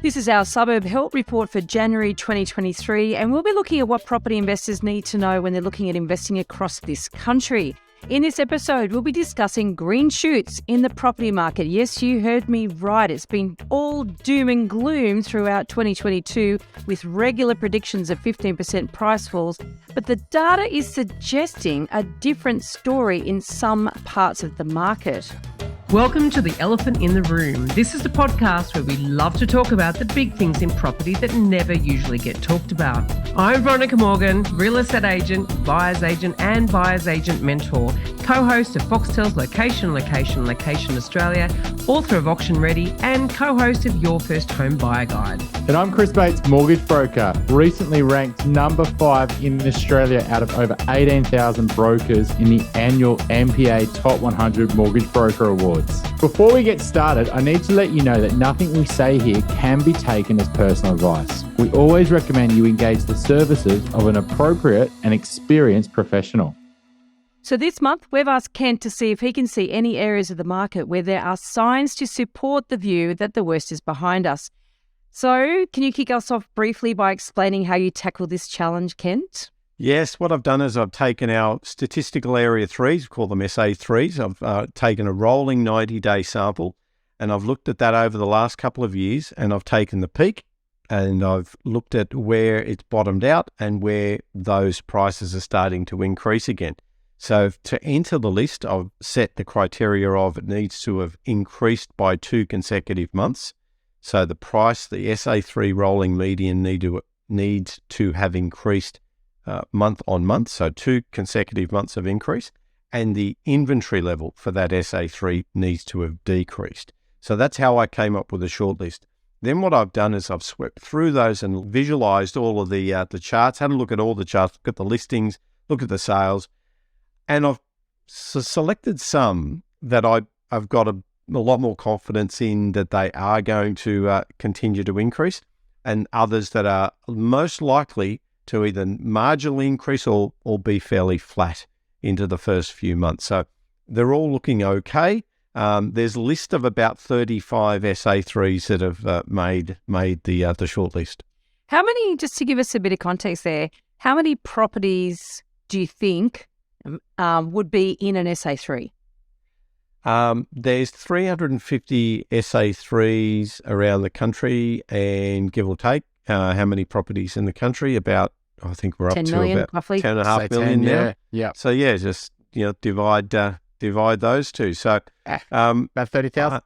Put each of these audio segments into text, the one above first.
This is our Suburb Help Report for January 2023, and we'll be looking at what property investors need to know when they're looking at investing across this country. In this episode, we'll be discussing green shoots in the property market. Yes, you heard me right. It's been all doom and gloom throughout 2022 with regular predictions of 15% price falls, but the data is suggesting a different story in some parts of the market. Welcome to The Elephant in the Room. This is the podcast where we love to talk about the big things in property that never usually get talked about. I'm Veronica Morgan, real estate agent, buyer's agent and buyer's agent mentor, co-host of Foxtel's Location Australia, author of Auction Ready and co-host of Your First Home Buyer Guide. And I'm Chris Bates, mortgage broker, recently ranked number 5 in Australia out of over 18,000 brokers in the annual MPA Top 100 Mortgage Broker Awards. Before we get started, I need to let you know that nothing we say here can be taken as personal advice. We always recommend you engage the services of an appropriate and experienced professional. So this month, we've asked Kent to see if he can see any areas of the market where there are signs to support the view that the worst is behind us. So can you kick us off briefly by explaining how you tackle this challenge, Kent? Yes, what I've done is I've taken our statistical area 3s, we call them SA3s. I've taken a rolling 90-day sample and I've looked at that over the last couple of years, and I've taken the peak and I've looked at where it's bottomed out and where those prices are starting to increase again. So to enter the list, I've set the criteria of it needs to have increased by 2 consecutive months. So the price, the SA3 rolling median needs to have increased month on month, so 2 consecutive months of increase, and the inventory level for that SA3 needs to have decreased. So that's how I came up with a shortlist. Then what I've done is I've swept through those and visualized all of the charts, had a look at all the charts, look at the listings, look at the sales, and I've selected some that I've got a lot more confidence in that they are going to continue to increase, and others that are most likely to either marginally increase or be fairly flat into the first few months. So they're all looking okay. There's a list of about 35 SA3s that have made the shortlist. How many, just to give us a bit of context there, how many properties do you think would be in an SA3? There's 350 SA3s around the country, and give or take, how many properties in the country? About, I think we're up 10 to million, about roughly. 10.5 million now. Yeah. So yeah, just divide those two. So About 30,000.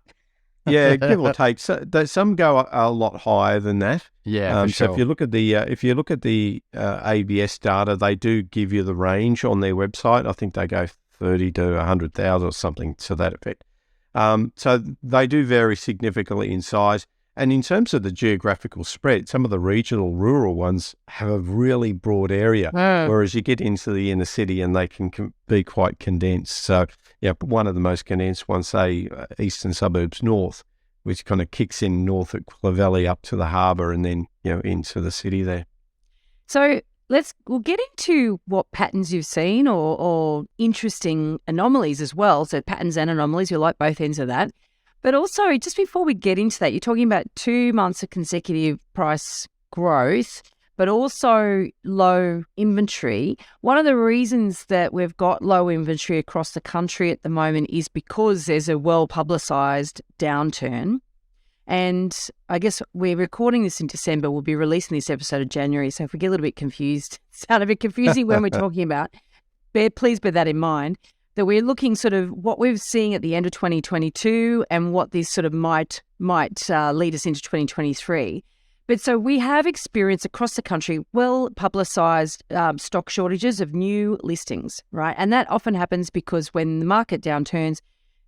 yeah, give or take. So some go a lot higher than that. Yeah, for So sure. if you look at the ABS data, they do give you the range on their website. I think they go 30 to 100,000 or something to that effect. So they do vary significantly in size. And in terms of the geographical spread, some of the regional rural ones have a really broad area, whereas you get into the inner city and they can be quite condensed. So yeah, one of the most condensed ones, say Eastern Suburbs North, which kind of kicks in north at Clovelly up to the harbour and then into the city there. So we'll get into what patterns you've seen or interesting anomalies as well. So patterns and anomalies, you like both ends of that. But also, just before we get into that, you're talking about 2 months of consecutive price growth, but also low inventory. One of the reasons that we've got low inventory across the country at the moment is because there's a well-publicised downturn. And I guess we're recording this in December. We'll be releasing this episode in January. So if we get a little bit confused, sound a bit confusing when we're talking about, please bear that in mind, that we're looking sort of what we're seeing at the end of 2022 and what this sort of might lead us into 2023. But so we have experienced across the country well-publicised stock shortages of new listings, right? And that often happens because when the market downturns,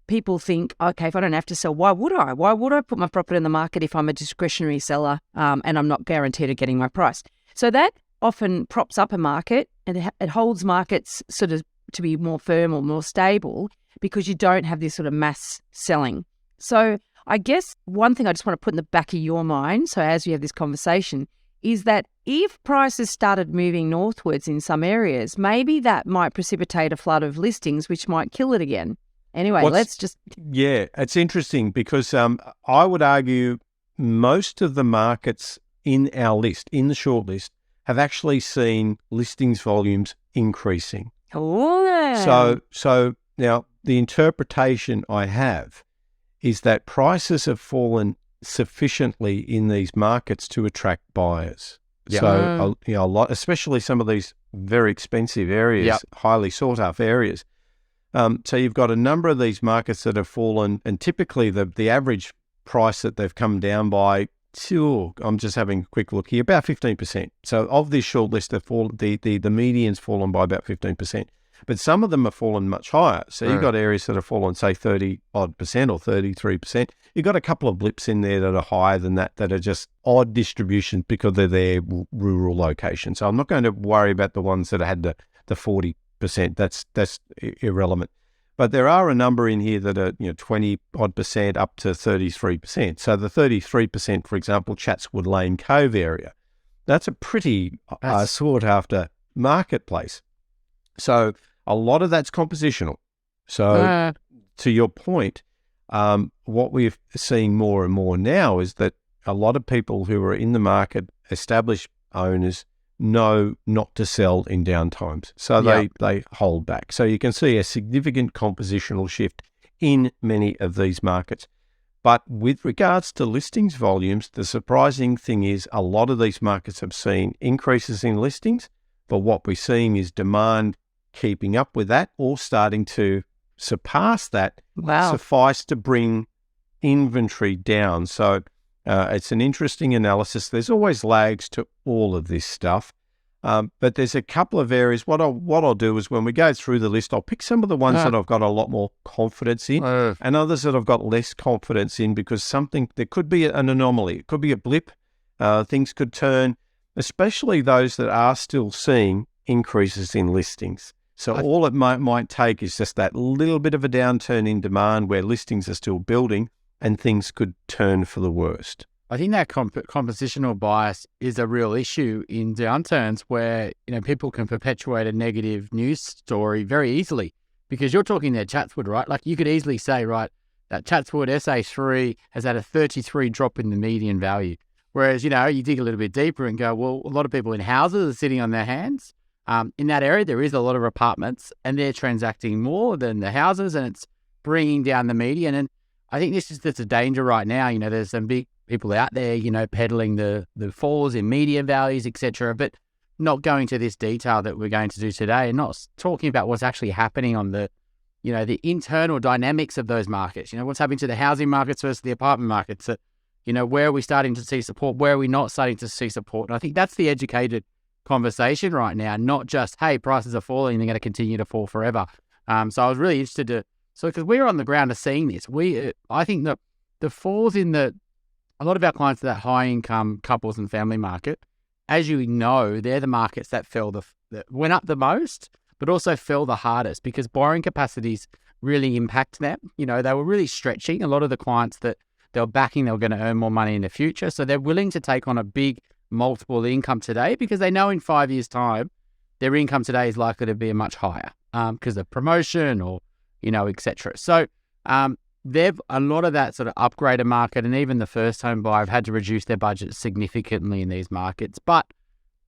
people think, okay, if I don't have to sell, why would I? Why would I put my property in the market if I'm a discretionary seller and I'm not guaranteed of getting my price? So that often props up a market and it holds markets sort of to be more firm or more stable because you don't have this sort of mass selling. So I guess one thing I just want to put in the back of your mind, so as we have this conversation, is that if prices started moving northwards in some areas, maybe that might precipitate a flood of listings, which might kill it again. Anyway, let's just... Yeah, it's interesting because I would argue most of the markets in our list, in the shortlist, have actually seen listings volumes increasing. Oh. So now the interpretation I have is that prices have fallen sufficiently in these markets to attract buyers. Yeah. So a lot, especially some of these very expensive areas, highly sought after areas. So you've got a number of these markets that have fallen, and typically the average price that they've come down by, I'm just having a quick look here, about 15%. So of this short list, the median's fallen by about 15%. But some of them have fallen much higher. So you've got areas that have fallen, say, 30-odd% or 33%. You've got a couple of blips in there that are higher than that are just odd distributions because they're their rural locations. So I'm not going to worry about the ones that had the 40%. That's irrelevant. But there are a number in here that are 20-odd% up to 33%. So the 33%, for example, Chatswood Lane Cove area, that's a pretty sought after marketplace. So a lot of that's compositional. So to your point, what we're seeing more and more now is that a lot of people who are in the market, established owners, know not to sell in downtimes. So they hold back. So you can see a significant compositional shift in many of these markets. But with regards to listings volumes, the surprising thing is a lot of these markets have seen increases in listings, but what we're seeing is demand keeping up with that or starting to surpass that, suffice to bring inventory down. So it's an interesting analysis. There's always lags to all of this stuff, but there's a couple of areas. What I'll do is when we go through the list, I'll pick some of the ones that I've got a lot more confidence in and others that I've got less confidence in because there could be an anomaly. It could be a blip. Things could turn, especially those that are still seeing increases in listings. So all it might take is just that little bit of a downturn in demand where listings are still building and things could turn for the worst. I think that compositional bias is a real issue in downturns where people can perpetuate a negative news story very easily because you're talking there Chatswood, right? Like you could easily say, right, that Chatswood SA3 has had a 33 drop in the median value. Whereas, you dig a little bit deeper and go, well, a lot of people in houses are sitting on their hands. In that area, there is a lot of apartments and they're transacting more than the houses and it's bringing down the median. And I think this is just a danger right now. There's some big people out there, peddling the falls in median values, etc., but not going to this detail that we're going to do today and not talking about what's actually happening on the internal dynamics of those markets. What's happening to the housing markets versus the apartment markets. Where are we starting to see support? Where are we not starting to see support? And I think that's the educated conversation right now, not just, hey, prices are falling, they're going to continue to fall forever. So I was really interested because we're on the ground of seeing this. I think the falls in a lot of our clients are that high income couples and family market. As you know, they're the markets that that went up the most, but also fell the hardest because borrowing capacities really impact them. They were really stretching. A lot of the clients that they were backing, they were going to earn more money in the future. So they're willing to take on a big multiple income today because they know in 5 years' time, their income today is likely to be much higher because of promotion or, etc. So they've a lot of that sort of upgraded market and even the first home buyer have had to reduce their budget significantly in these markets. But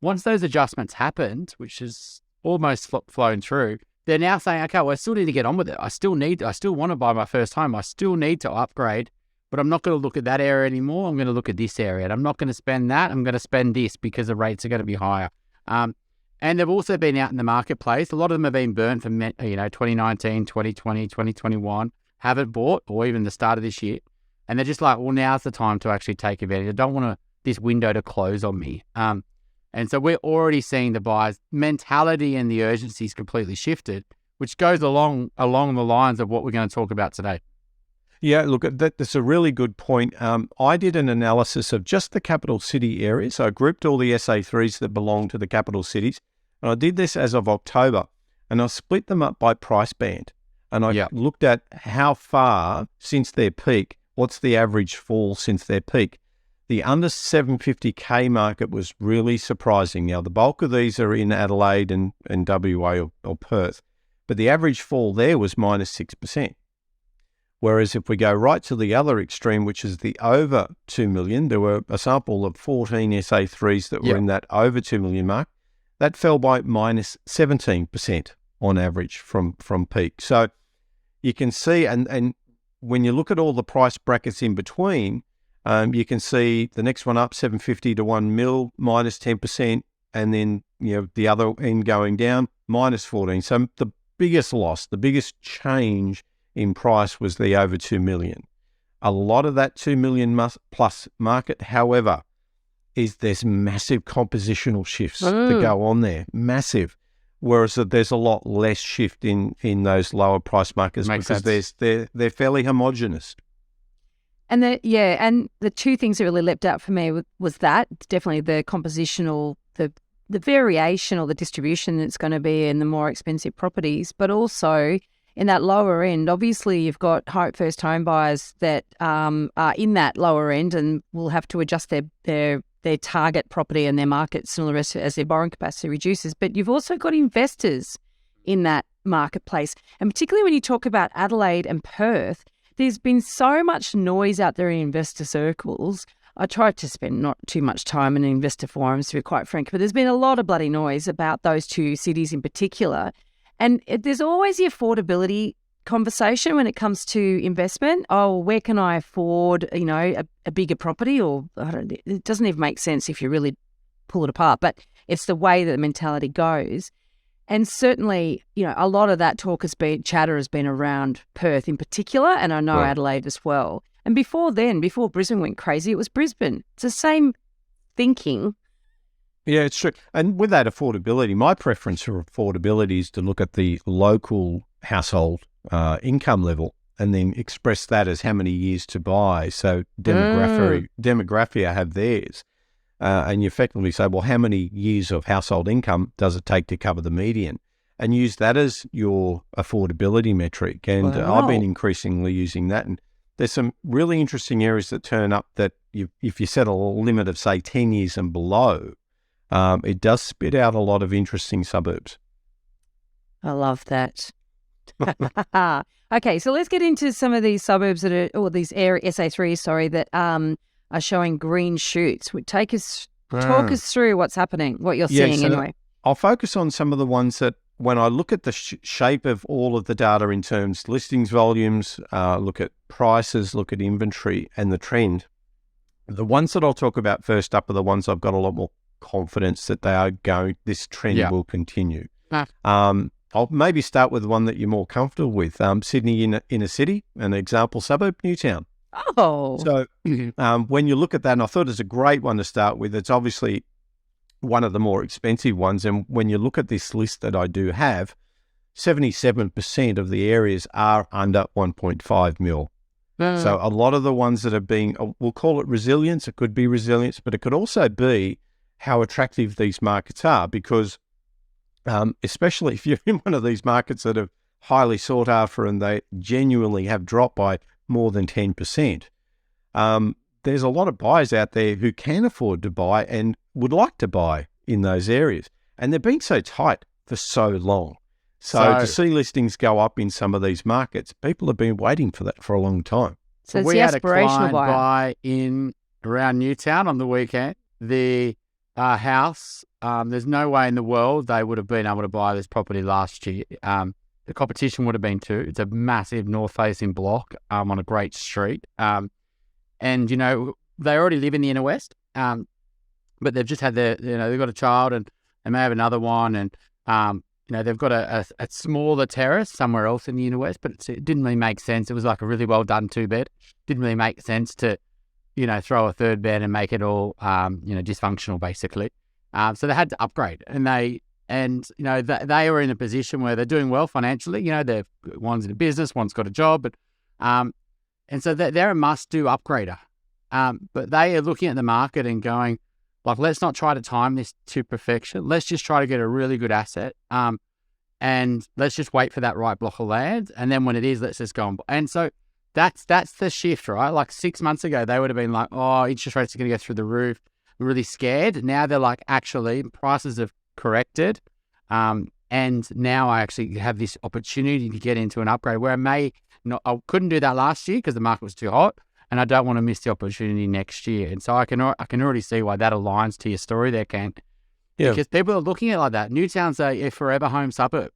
once those adjustments happened, which is almost flown through, they're now saying, okay, well, I still need to get on with it. I still want to buy my first home. I still need to upgrade. But I'm not going to look at that area anymore. I'm going to look at this area. And I'm not going to spend that. I'm going to spend this because the rates are going to be higher. And they've also been out in the marketplace. A lot of them have been burnt from 2019, 2020, 2021, haven't bought, or even the start of this year. And they're just like, well, now's the time to actually take advantage. I don't want this window to close on me. And so we're already seeing the buyers' mentality and the urgency is completely shifted, which goes along the lines of what we're going to talk about today. Yeah, look, that's a really good point. I did an analysis of just the capital city areas. So I grouped all the SA3s that belong to the capital cities. And I did this as of October. And I split them up by price band. And I looked at how far since their peak, what's the average fall since their peak. The under 750K market was really surprising. Now, the bulk of these are in Adelaide and WA or Perth. But the average fall there was minus 6%. Whereas if we go right to the other extreme, which is the over 2 million, there were a sample of 14 SA3s that were in that over 2 million mark. That fell by minus 17% on average from peak. So you can see, and when you look at all the price brackets in between, you can see the next one up, 750 to 1 mil, minus 10%, and then the other end going down, minus 14. So the biggest loss, the biggest change in price was the over 2 million. A lot of that 2 million plus market, however, there's massive compositional shifts that go on there, massive. Whereas there's a lot less shift in those lower price markets because they're fairly homogenous. And the two things that really leapt out for me was that definitely the compositional, the variation or the distribution that's going to be in the more expensive properties, but also in that lower end. Obviously, you've got first home buyers that are in that lower end and will have to adjust their target property and their markets and all the rest as their borrowing capacity reduces. But you've also got investors in that marketplace. And particularly when you talk about Adelaide and Perth, there's been so much noise out there in investor circles. I tried to spend not too much time in investor forums, to be quite frank, but there's been a lot of bloody noise about those two cities in particular. And there's always the affordability conversation when it comes to investment. Oh, where can I afford, a bigger property? Or it doesn't even make sense if you really pull it apart, but it's the way that the mentality goes. And certainly, a lot of that chatter has been around Perth in particular, and I know Adelaide as well. And before Brisbane went crazy, it was Brisbane. It's the same thinking. Yeah, it's true. And with that affordability, my preference for affordability is to look at the local household income level and then express that as how many years to buy. So Demographia have theirs. And you effectively say, well, how many years of household income does it take to cover the median? And use that as your affordability metric. And I've been increasingly using that. And there's some really interesting areas that turn up that if you set a limit of, say, 10 years and below, it does spit out a lot of interesting suburbs. I love that. Okay, so let's get into some of these suburbs these SA3s, that are showing green shoots. Talk us through what's happening, what you're seeing anyway. I'll focus on some of the ones that, when I look at the shape of all of the data in terms of listings volumes, look at prices, look at inventory and the trend, the ones that I'll talk about first up are the ones I've got a lot more confidence that this trend will continue. I'll maybe start with one that you're more comfortable with. Sydney inner city, an example suburb, Newtown. Oh. So when you look at that, and I thought it's a great one to start with, it's obviously one of the more expensive ones. And when you look at this list that I do have, 77% of the areas are under 1.5 mil. So a lot of the ones that are being, we'll call it resilience, it could be resilience, but it could also be how attractive these markets are, because especially if you're in one of these markets that are highly sought after and they genuinely have dropped by more than 10%, there's a lot of buyers out there who can afford to buy and would like to buy in those areas. And they've been so tight for so long. So to see listings go up in some of these markets, people have been waiting for that for a long time. So we had a client buyer. buy in around Newtown on the weekend. The house, there's no way in the world they would have been able to buy this property last year. The competition would have been too. It's a massive north-facing block on a great street. And, they already live in the inner west, but they've just had they've got a child and they may have another one. And, they've got a smaller terrace somewhere else in the inner west, but it didn't really make sense. It was like a really well-done 2-bed. Didn't really make sense to, throw a 3rd bed and make it all, dysfunctional basically. So they had to upgrade, and they were in a position where they're doing well financially. One's in a business, one's got a job, but and so they're a must-do upgrader. But they are looking at the market and going, let's not try to time this to perfection. Let's just try to get a really good asset, and let's just wait for that right block of land. And then when it is, let's just go on. And so that's the shift, right? Like 6 months ago, they would have been like, oh, interest rates are going to go through the roof. We're really scared. Now they're like, actually, prices have corrected. And now I actually have this opportunity to get into an upgrade where I couldn't do that last year because the market was too hot, and I don't want to miss the opportunity next year. And so I can already see why that aligns to your story there, Kent. Yeah. Because people are looking at it like that. Newtown's a forever home suburb.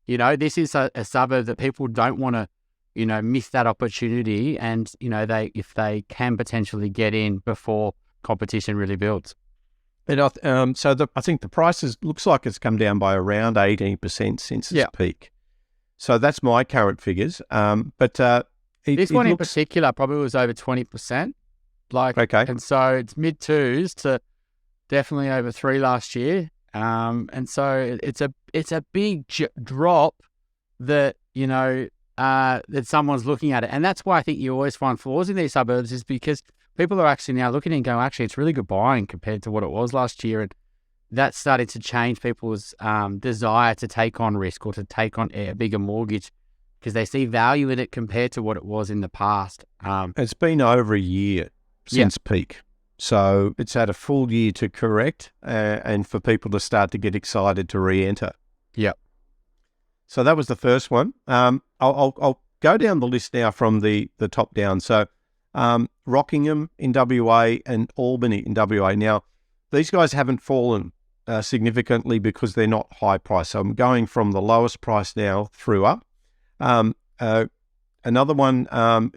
This is a suburb that people don't want to, miss that opportunity. And, if they can potentially get in before competition really builds. And I think the prices looks like it's come down by around 18% since its peak. So that's my current figures. This one in particular probably was over 20%. And so it's mid twos to definitely over 3 last year. And so it's a big drop that that someone's looking at it, and that's why I think you always find flaws in these suburbs is because people are actually now looking and going, actually, it's really good buying compared to what it was last year. And that's started to change people's desire to take on risk or to take on a bigger mortgage because they see value in it compared to what it was in the past. It's been over a year since peak. So it's had a full year to correct and for people to start to get excited to re-enter. Yep. So that was the first one. I'll go down the list now from the top down. So Rockingham in WA and Albany in WA. Now, these guys haven't fallen significantly because they're not high price. So I'm going from the lowest price now through up. Another one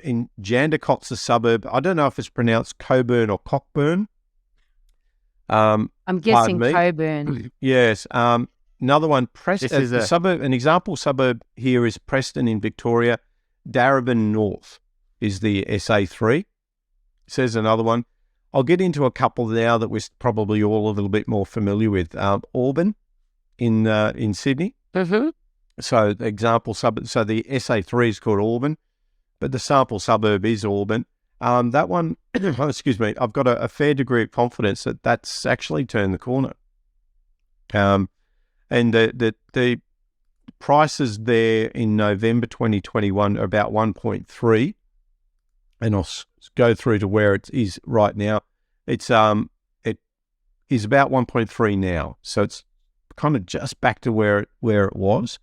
in Jandakot's a suburb. I don't know if it's pronounced Coburn or Cockburn. I'm guessing Coburn. Yes. Another one, Preston. This is a suburb. An example suburb here is Preston in Victoria. Darebin North is the SA3. Says another one. I'll get into a couple now that we're probably all a little bit more familiar with. Auburn in Sydney. Mm-hmm. So the example suburb. So the SA3 is called Auburn, but the sample suburb is Auburn. That one, excuse me, I've got a fair degree of confidence that that's actually turned the corner. And the prices there in November 2021 are about 1.3, and I'll go through to where it is right now. It is about 1.3 now, so it's kind of just back to where it was.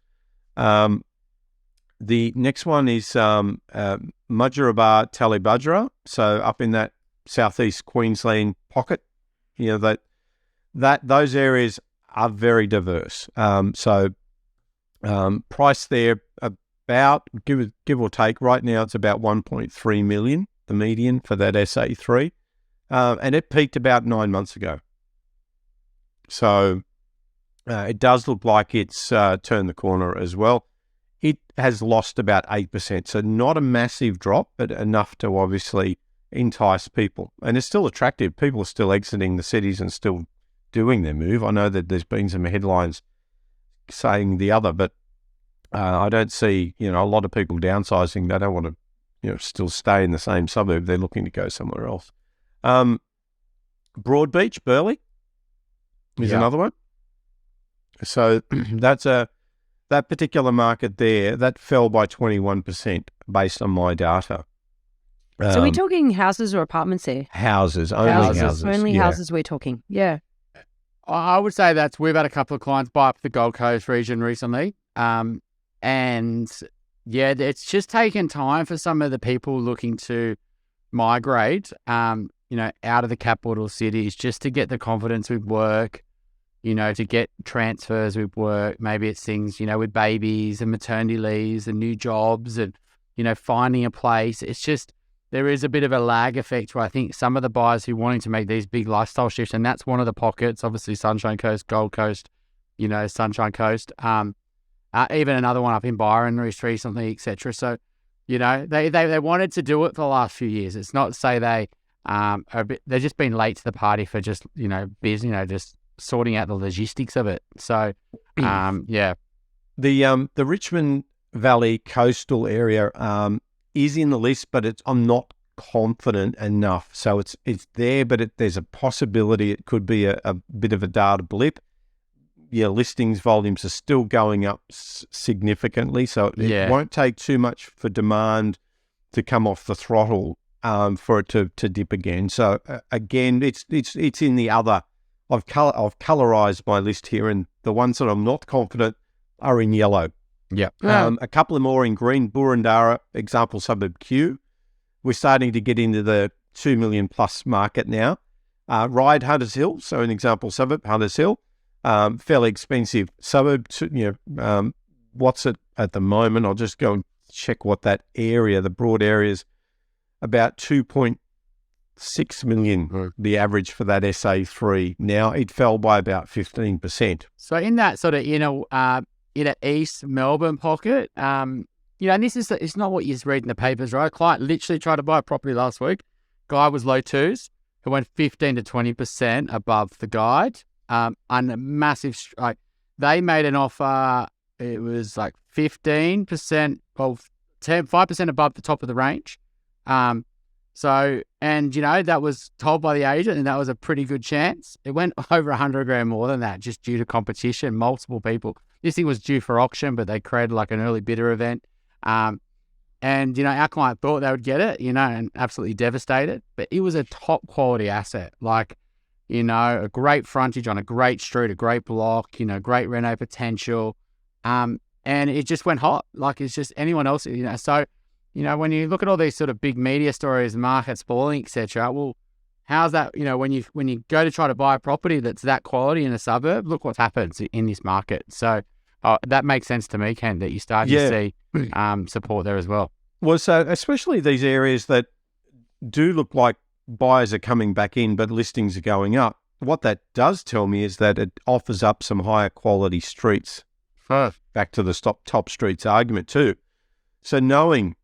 The next one is Mudgeeraba Talibudgera, so up in that southeast Queensland pocket. Those areas are very diverse. Price there about give or take right now it's about 1.3 million, the median for that SA3, and it peaked about 9 months ago. So it does look like it's turned the corner as well. It has lost about 8%, so not a massive drop, but enough to obviously entice people, and it's still attractive. People are still exiting the cities and still doing their move. I know that there's been some headlines saying the other, but I don't see, a lot of people downsizing. They don't want to, still stay in the same suburb. They're looking to go somewhere else. Broadbeach, Burleigh is another one. So that's that particular market there, that fell by 21% based on my data. So we're talking houses or apartments there? Houses, only houses. Only houses we're talking, yeah. I would say we've had a couple of clients buy up the Gold Coast region recently. And it's just taken time for some of the people looking to migrate, out of the capital cities just to get the confidence with work, to get transfers with work. Maybe it's things, with babies and maternity leaves and new jobs and, finding a place. It's just, there is a bit of a lag effect where I think some of the buyers who are wanting to make these big lifestyle shifts, and that's one of the pockets, obviously Sunshine Coast, Gold Coast, Sunshine Coast, even another one up in Byron recently, etc. So, they wanted to do it for the last few years. It's not to say they've just been late to the party for just, just sorting out the logistics of it. So, The Richmond Valley coastal area is in the list, but I'm not confident enough. So it's there, but there's a possibility it could be a bit of a data blip. Listings volumes are still going up significantly, so it won't take too much for demand to come off the throttle for it to dip again. So again, it's in the other I've colorized my list here, and the ones that I'm not confident are in yellow. Yeah. A couple of more in green. Burundara, example, suburb Q. We're starting to get into the 2 million plus market now. Ryde, Hunters Hill, so an example suburb, Hunters Hill, fairly expensive suburb. What's it at the moment? I'll just go and check what that area, the broad area, is about 2.6 million, the average for that SA3. Now it fell by about 15%. So in that sort of inner East Melbourne pocket, and this is it's not what you just read in the papers, right? Client literally tried to buy a property last week. Guy was low twos, who went 15 to 20% above the guide, and a massive they made an offer. It was like 15%, 5% above the top of the range. That was told by the agent, and that was a pretty good chance. It went over 100 grand more than that, just due to competition, multiple people. This thing was due for auction, but they created like an early bidder event. Our client thought they would get it, and absolutely devastated. But it was a top quality asset, a great frontage on a great street, a great block, great reno potential. And it just went hot. Like it's just anyone else, So, when you look at all these sort of big media stories, markets falling, etc. Well, how's that? When you go to try to buy a property that's that quality in a suburb, look what happens in this market. So that makes sense to me, Ken, that you start to see support there as well. Well, so especially these areas that do look like buyers are coming back in, but listings are going up. What that does tell me is that it offers up some higher quality streets. Back to the top streets argument too. So knowing,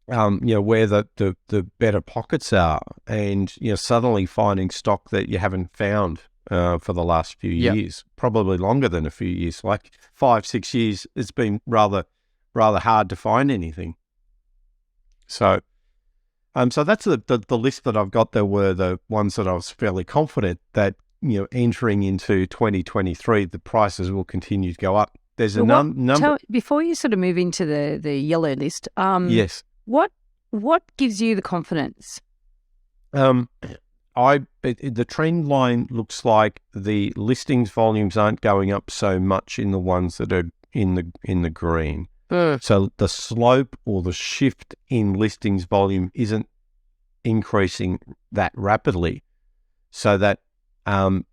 where the better pockets are, and suddenly finding stock that you haven't found for the last few years, probably longer than a few years, like 5-6 years. It's been rather hard to find anything. So that's the list that I've got. There were the ones that I was fairly confident that entering into 2023, the prices will continue to go up. There's a number. Before you sort of move into the yellow list, yes. What gives you the confidence? The trend line looks like the listings volumes aren't going up so much in the ones that are in the green. So the slope or the shift in listings volume isn't increasing that rapidly. So that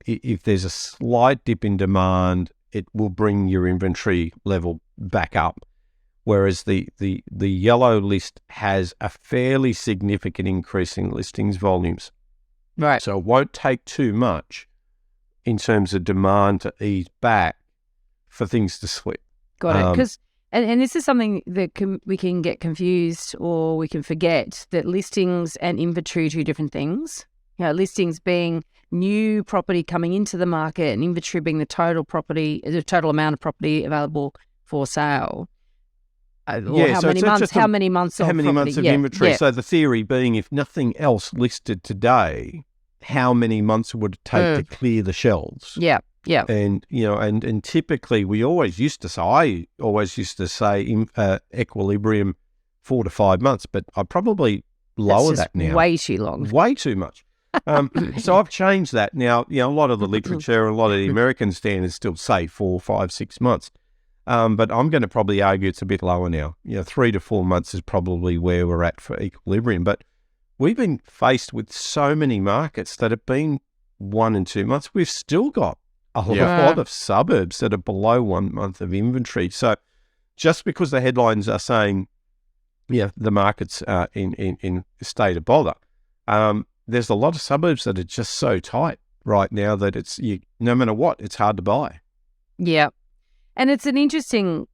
if there's a slight dip in demand, it will bring your inventory level back up. Whereas the yellow list has a fairly significant increase in listings volumes. Right. So it won't take too much in terms of demand to ease back for things to slip. Got it. Because and this is something that we can get confused, or we can forget that listings and inventory are two different things. Listings being new property coming into the market, and inventory being the total amount of property available for sale. How many months of inventory. So the theory being, if nothing else listed today, how many months would it take to clear the shelves? Yeah. And and typically I always used to say equilibrium 4 to 5 months, but I probably lower that now. Way too long. Way too much. So I've changed that now. A lot of the literature, a lot of the American standards still say 4, 5, 6 months. But I'm going to probably argue it's a bit lower now. 3 to 4 months is probably where we're at for equilibrium. But we've been faced with so many markets that have been 1 and 2 months. We've still got a lot of suburbs that are below 1 month of inventory. So just because the headlines are saying, the market's in a state of bother, there's a lot of suburbs that are just so tight right now that it's no matter what, it's hard to buy. Yeah. And it's an interesting,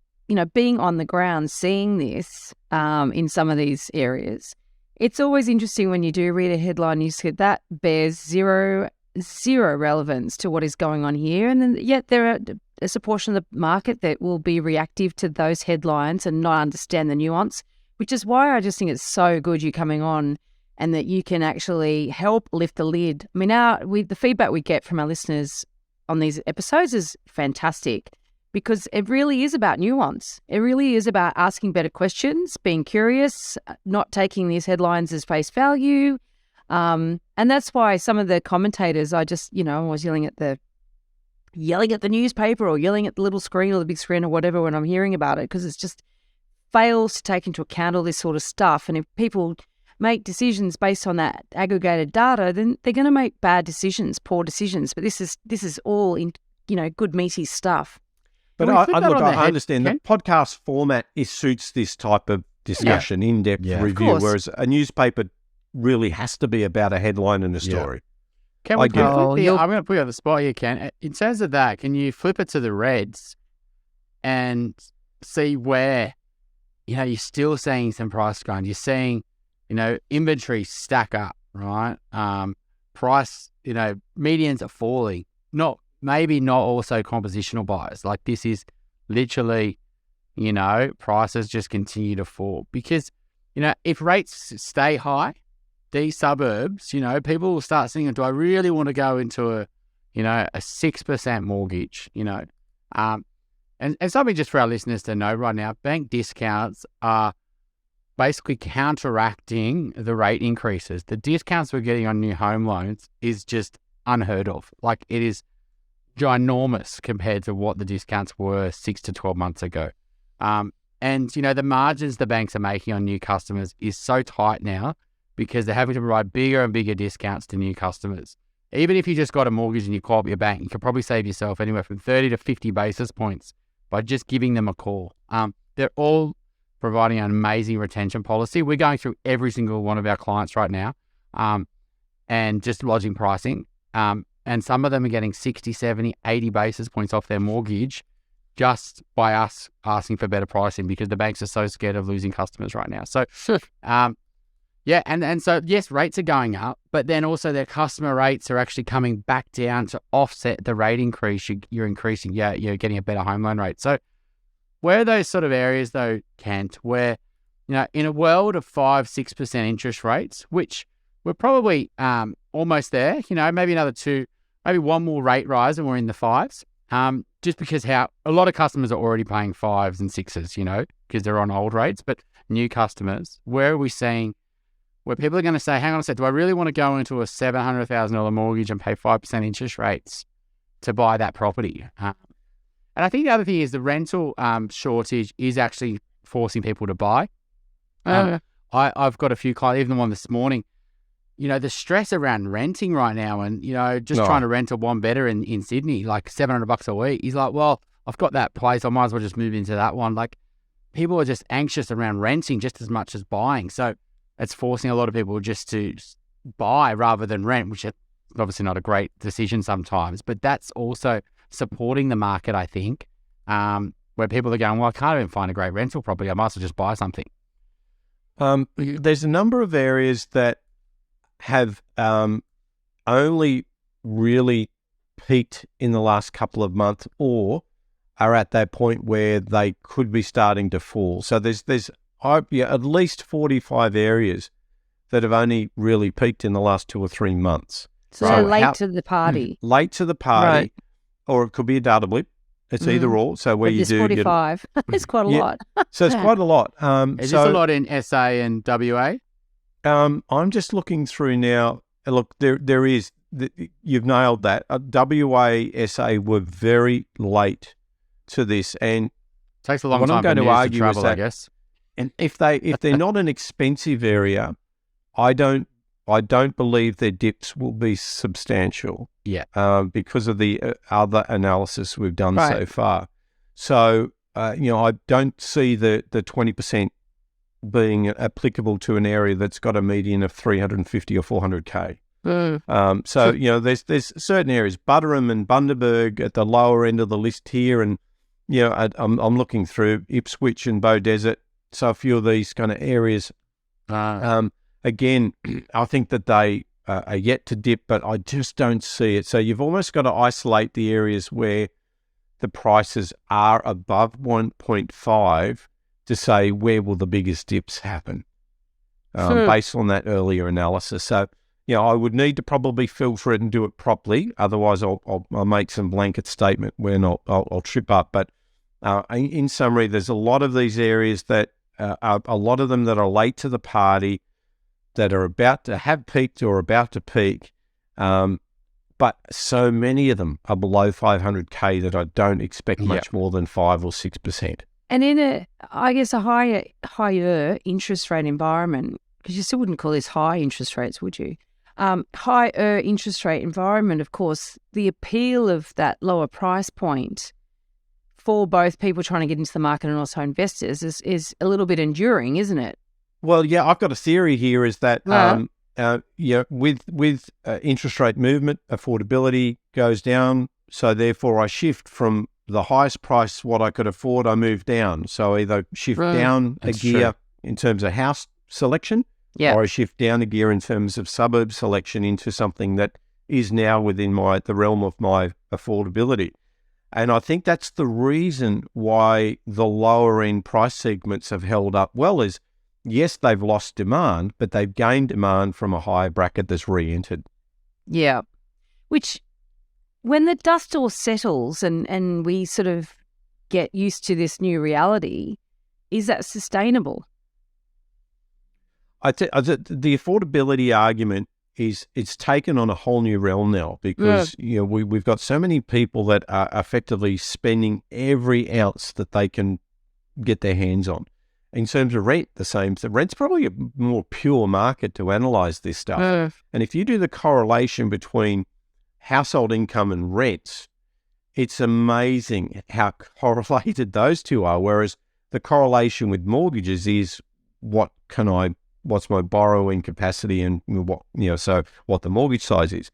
being on the ground, seeing this in some of these areas. It's always interesting when you do read a headline, you see that bears zero relevance to what is going on here. And then yet there's a portion of the market that will be reactive to those headlines and not understand the nuance, which is why I just think it's so good you coming on and that you can actually help lift the lid. I mean, the feedback we get from our listeners on these episodes is fantastic, because it really is about nuance. It really is about asking better questions, being curious, not taking these headlines as face value, And that's why some of the commentators, I was yelling at the newspaper or yelling at the little screen or the big screen or whatever when I'm hearing about it, because it's just fails to take into account all this sort of stuff. And if people make decisions based on that aggregated data, then they're going to make bad decisions, poor decisions. But this is all in, good meaty stuff. But Can we flip that on the I head, understand Ken? the podcast format suits this type of discussion, in-depth Yeah. Of review, course. whereas a newspaper really has to be about a headline and a story. Can I we get it. flip you'll- I'm going to put you on the spot here, Ken. In terms of that, can you flip it to the reds and see where, you're still seeing some price grind. You're seeing, inventory stack up, right? Price, medians are falling. Maybe not also compositional buyers. Like this is literally, prices just continue to fall because, if rates stay high, these suburbs, people will start thinking, do I really want to go into a 6% mortgage, and something just for our listeners to know right now, bank discounts are basically counteracting the rate increases. The discounts we're getting on new home loans is just unheard of. Like it is ginormous compared to what the discounts were 6 to 12 months ago. And the margins the banks are making on new customers is so tight now because they're having to provide bigger and bigger discounts to new customers. Even if you just got a mortgage and you call up your bank, you could probably save yourself anywhere from 30 to 50 basis points by just giving them a call. They're all providing an amazing retention policy. We're going through every single one of our clients right now and just lodging pricing. And some of them are getting 60, 70, 80 basis points off their mortgage just by us asking for better pricing because the banks are so scared of losing customers right now. So, and so, yes, rates are going up, but then also their customer rates are actually coming back down to offset the rate increase you're increasing. Yeah, you're getting a better home loan rate. So where are those sort of areas though, Kent, where, in a world of 5-6% interest rates, which we're probably almost there, maybe another maybe one more rate rise and we're in the fives, just because a lot of customers are already paying 5s and 6s, because they're on old rates, but new customers, where are we seeing where people are going to say, hang on a sec, do I really want to go into a $700,000 mortgage and pay 5% interest rates to buy that property? And I think the other thing is the rental shortage is actually forcing people to buy. I've got a few clients, even the one this morning, the stress around renting right now and, trying to rent a one better in Sydney, like $700 a week. He's like, well, I've got that place. I might as well just move into that one. Like people are just anxious around renting just as much as buying. So it's forcing a lot of people just to buy rather than rent, which is obviously not a great decision sometimes, but that's also supporting the market, I think, where people are going, well, I can't even find a great rental property. I might as well just buy something. There's a number of areas that have only really peaked in the last couple of months or are at that point where they could be starting to fall. So there's at least 45 areas that have only really peaked in the last 2 or 3 months. So they're late to the party. Late to the party, Right. Or it could be a data blip. It's either or. So where But you there's do 45. It's quite a lot. So it's quite a lot. Is this a lot in SA and WA? I'm just looking through now. Look, there is. You've nailed that. WA, SA were very late to this, and Takes a long what time I'm going for to news argue travel, is that, I guess. and if they're not an expensive area, I don't believe their dips will be substantial. Yeah. Because of the other analysis we've done Right. so far. So I don't see the 20% being applicable to an area that's got a median of 350 or 400K. So there's certain areas, Butterham and Bundaberg at the lower end of the list here, and I'm looking through Ipswich and Beaudesert. So a few of these kind of areas. Again, I think that they are yet to dip, but I just don't see it. So you've almost got to isolate the areas where the prices are above 1.5 to say where will the biggest dips happen based on that earlier analysis. So, I would need to probably filter it and do it properly. Otherwise, I'll make some blanket statement where I'll trip up. But in summary, there's a lot of these areas that a lot of them that are late to the party. that are about to have peaked or about to peak. But so many of them are below 500K that I don't expect much more than 5 or 6%. And in a higher interest rate environment, because you still wouldn't call this high interest rates, would you? Higher interest rate environment, of course, the appeal of that lower price point for both people trying to get into the market and also investors is a little bit enduring, isn't it? Well, yeah, I've got a theory here is that with interest rate movement, affordability goes down. So therefore I shift from the highest price, what I could afford, I move down. So I either shift down a gear in terms of house selection, or I shift down a gear in terms of suburb selection into something that is now within the realm of my affordability. And I think that's the reason why the lower end price segments have held up well is, yes, they've lost demand, but they've gained demand from a higher bracket that's re-entered. Yeah. Which, when the dust all settles and we sort of get used to this new reality, is that sustainable? The affordability argument it's taken on a whole new realm now because we've got so many people that are effectively spending every ounce that they can get their hands on. In terms of rent, the same. So rent's probably a more pure market to analyse this stuff. And if you do the correlation between household income and rents, it's amazing how correlated those two are. Whereas the correlation with mortgages is what's my borrowing capacity and what the mortgage size is.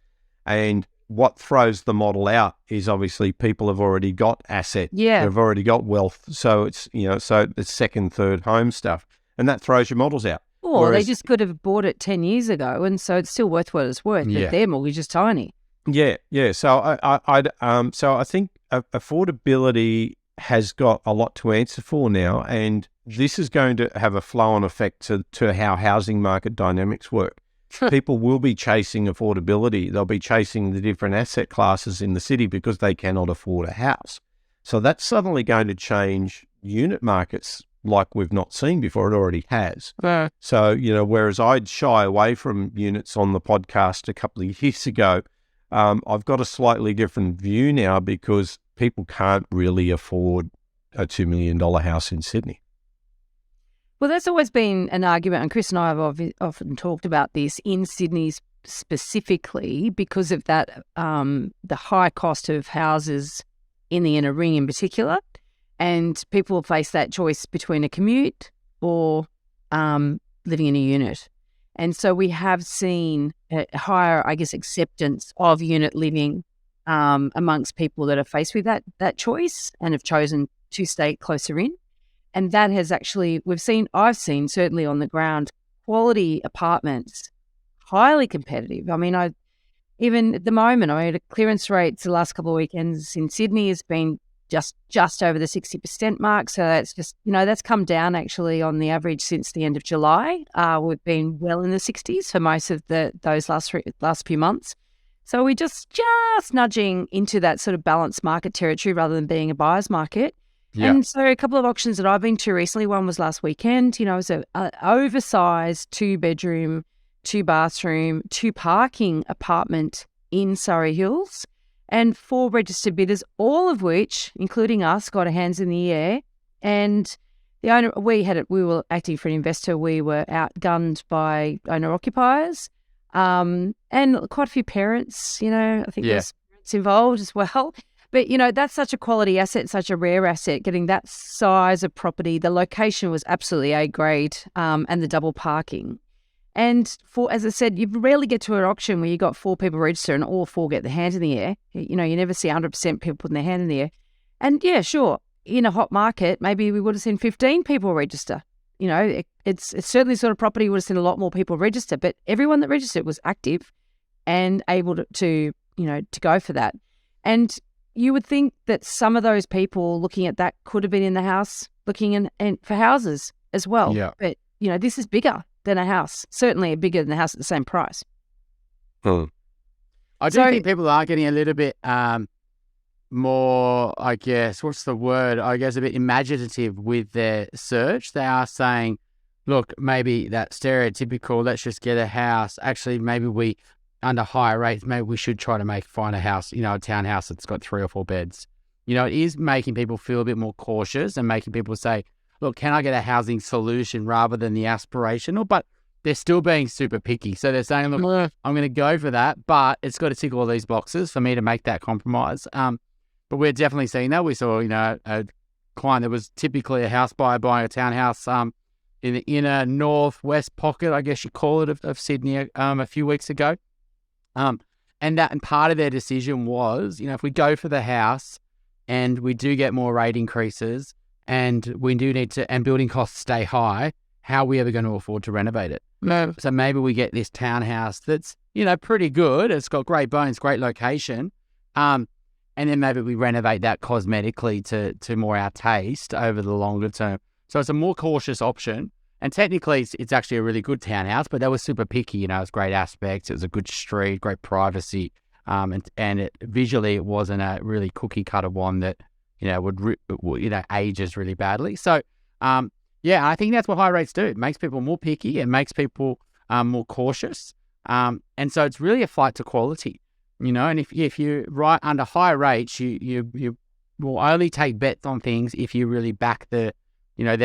And what throws the model out is obviously people have already got asset. Yeah. They've already got wealth. So it's, so it's second, third home stuff. And that throws your models out. Or they just could have bought it 10 years ago and so it's still worth what it's worth, but their mortgage is tiny. Yeah. So I think affordability has got a lot to answer for now, and this is going to have a flow-on effect to how housing market dynamics work. People will be chasing affordability. They'll be chasing the different asset classes in the city because they cannot afford a house. So that's suddenly going to change unit markets like we've not seen before. It already has. So, whereas I'd shy away from units on the podcast a couple of years ago, I've got a slightly different view now because people can't really afford a $2 million house in Sydney. Well, that's always been an argument, and Chris and I have often talked about this in Sydney specifically because of that, the high cost of houses in the inner ring in particular, and people face that choice between a commute or living in a unit. And so we have seen a higher, acceptance of unit living amongst people that are faced with that choice and have chosen to stay closer in. And that has actually, I've seen certainly on the ground, quality apartments, highly competitive. I mean, even at the moment, clearance rates the last couple of weekends in Sydney has been just over the 60% mark. So that's just, that's come down actually on the average since the end of July. We've been well in the 60s for most of those last few months. So we're just nudging into that sort of balanced market territory rather than being a buyer's market. Yeah. And so a couple of auctions that I've been to recently, one was last weekend, it was an oversized 2-bedroom, 2-bathroom, 2-parking apartment in Surrey Hills, and 4 registered bidders, all of which, including us, got our hands in the air. And the owner, we were acting for an investor, we were outgunned by owner-occupiers, and quite a few parents, I think there's parents involved as well. But, that's such a quality asset, such a rare asset, getting that size of property. The location was absolutely A grade, and the double parking. And as I said, you rarely get to an auction where you got 4 people register and all 4 get their hand in the air. You never see 100% people putting their hand in the air. And yeah, sure, in a hot market, maybe we would have seen 15 people register. It's certainly the sort of property we would have seen a lot more people register, but everyone that registered was active and able to go for that. And you would think that some of those people looking at that could have been in the house looking for houses as well. Yeah. But, this is bigger than a house, certainly bigger than a house at the same price. I do think people are getting a little bit more, what's the word? A bit imaginative with their search. They are saying, look, maybe that stereotypical, let's just get a house. Actually, maybe we, under higher rates, maybe we should try to find a house, a townhouse that's got 3 or 4 beds. It is making people feel a bit more cautious and making people say, look, can I get a housing solution rather than the aspirational? But they're still being super picky. So they're saying, look, I'm going to go for that, but it's got to tick all these boxes for me to make that compromise. But we're definitely seeing that. We saw, a client that was typically a house buyer buying a townhouse in the inner northwest pocket, I guess you call it, of Sydney a few weeks ago. And part of their decision was, if we go for the house and we do get more rate increases and we do need to, and building costs stay high, how are we ever going to afford to renovate it? No. So maybe we get this townhouse that's, pretty good. It's got great bones, great location. And then maybe we renovate that cosmetically to more our taste over the longer term. So it's a more cautious option. And technically, it's actually a really good townhouse, but they were super picky. It's great aspects. It was a good street, great privacy. And visually, it wasn't a really cookie cutter one that, would ages really badly. So, I think that's what high rates do. It makes people more picky. It makes people more cautious. And so it's really a flight to quality, and if you right under high rates, you will only take bets on things if you really back them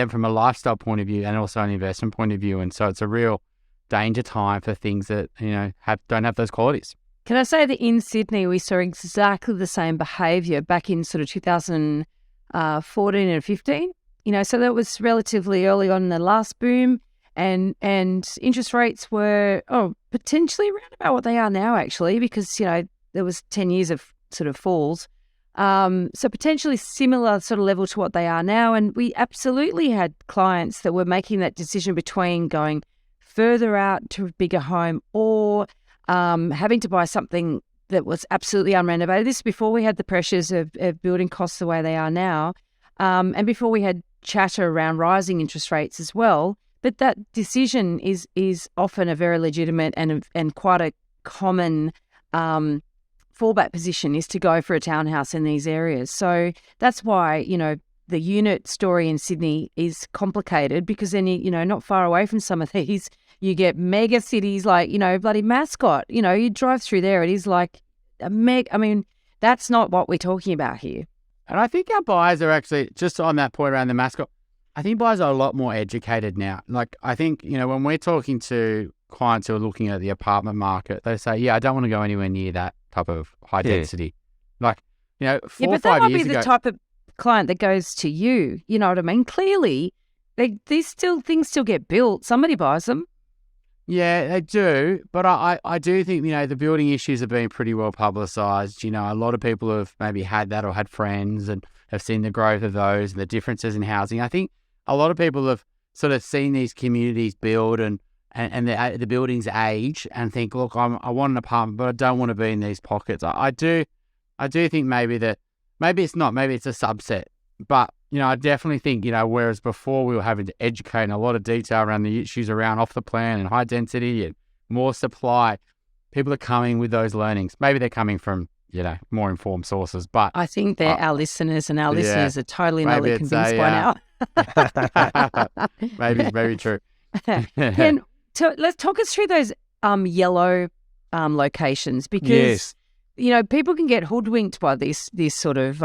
from a lifestyle point of view and also an investment point of view. And so it's a real danger time for things that, don't have those qualities. Can I say that in Sydney, we saw exactly the same behaviour back in sort of 2014 and 15? So that was relatively early on in the last boom, and interest rates were potentially around about what they are now, actually, because there was 10 years of sort of falls, so potentially similar sort of level to what they are now. And we absolutely had clients that were making that decision between going further out to a bigger home or having to buy something that was absolutely unrenovated. This is before we had the pressures of building costs the way they are now, and before we had chatter around rising interest rates as well. But that decision is often a very legitimate and quite a common fallback position, is to go for a townhouse in these areas. So that's why, the unit story in Sydney is complicated, because then, not far away from some of these, you get mega cities like, bloody Mascot. You drive through there, it is like that's not what we're talking about here. And I think our buyers are actually, just on that point around the Mascot, I think buyers are a lot more educated now. Like, I think, when we're talking to clients who are looking at the apartment market, they say, I don't want to go anywhere near that type of high density. Like, 4 or 5 years ago. But that might be the type of client that goes to you. You know what I mean? Clearly, things still get built. Somebody buys them. Yeah, they do. But I do think, the building issues have been pretty well publicised. A lot of people have maybe had that or had friends and have seen the growth of those and the differences in housing. I think a lot of people have sort of seen these communities build and the buildings age and think, look, I want an apartment, but I don't want to be in these pockets. I do think maybe it's not, maybe it's a subset. But, I definitely think, whereas before we were having to educate in a lot of detail around the issues around off the plan and high density and more supply, people are coming with those learnings. Maybe they're coming from, more informed sources. But I think they're our listeners, and our listeners are totally not convinced by now. Maybe it's very true. Ken, let's talk us through those yellow locations, because people can get hoodwinked by this sort of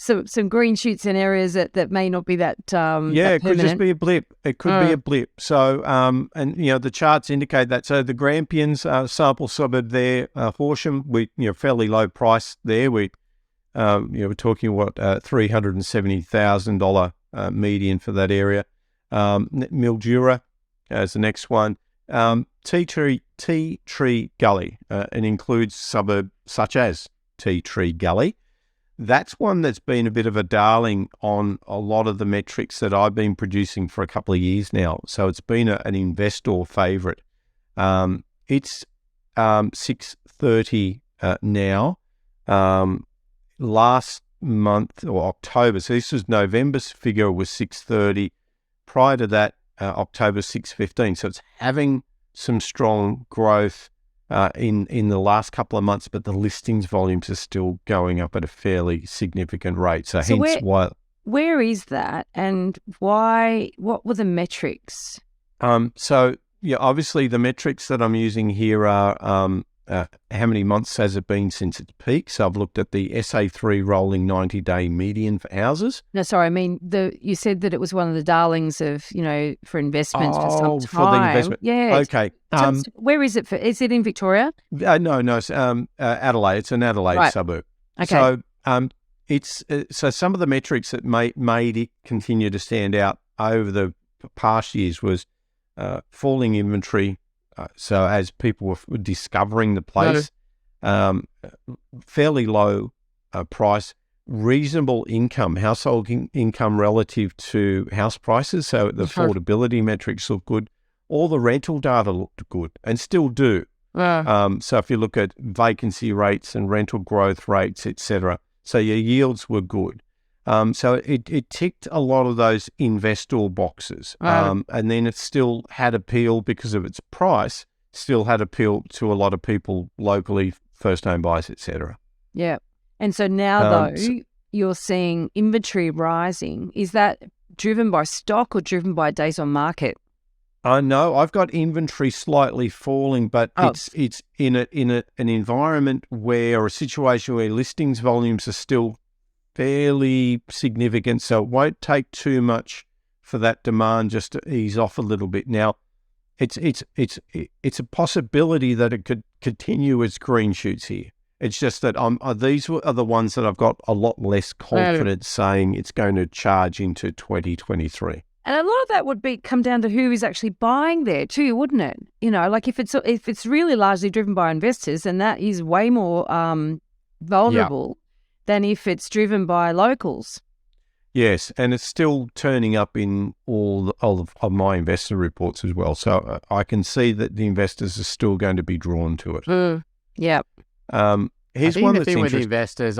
some green shoots in areas that may not be that it could just be a blip. It could be a blip. So and the charts indicate that. So the Grampians sample suburb there, Horsham, we fairly low price there. We're talking $370,000 median for that area. Mildura as the next one. Tea Tree Gully, and includes suburb such as Tea Tree Gully. That's one that's been a bit of a darling on a lot of the metrics that I've been producing for a couple of years now. So it's been an investor favourite. It's 630 now. Last month or October, so this was November's figure, was 630. Prior to that, October 615. So it's having some strong growth in the last couple of months, but the listings volumes are still going up at a fairly significant rate. So hence why. Where is that, and why? What were the metrics? So, obviously the metrics that I'm using here are how many months has it been since its peak. So I've looked at the SA3 rolling 90-day median for houses. No, sorry. I mean, you said that it was one of the darlings of, for investments for some time. For the investment. Yeah. Okay. Where is it? Is it in Victoria? No, it's Adelaide. It's an Adelaide suburb. Okay. So it's so some of the metrics that made it continue to stand out over the past years was falling inventory. So as people were discovering the place, fairly low price, reasonable income, household income relative to house prices. So the affordability metrics look good. All the rental data looked good and still do. So if you look at vacancy rates and rental growth rates, etc., so your yields were good. So it ticked a lot of those investor boxes. And then it still had appeal because of its price, still had appeal to a lot of people locally, first-home buyers, etc. Yeah. And so now, you're seeing inventory rising. Is that driven by stock or driven by days on market? No, I've got inventory slightly falling, but it's in an environment or a situation where listings volumes are still fairly significant, so it won't take too much for that demand just to ease off a little bit. Now, it's a possibility that it could continue as green shoots here. It's just that these are the ones that I've got a lot less confidence saying it's going to charge into 2023. And a lot of that would come down to who is actually buying there too, wouldn't it? Like if it's really largely driven by investors, then that is way more vulnerable than if it's driven by locals. Yes, and it's still turning up in all of my investor reports as well. So I can see that the investors are still going to be drawn to it. Yeah. Here's I think one the that's thing with interesting. investors,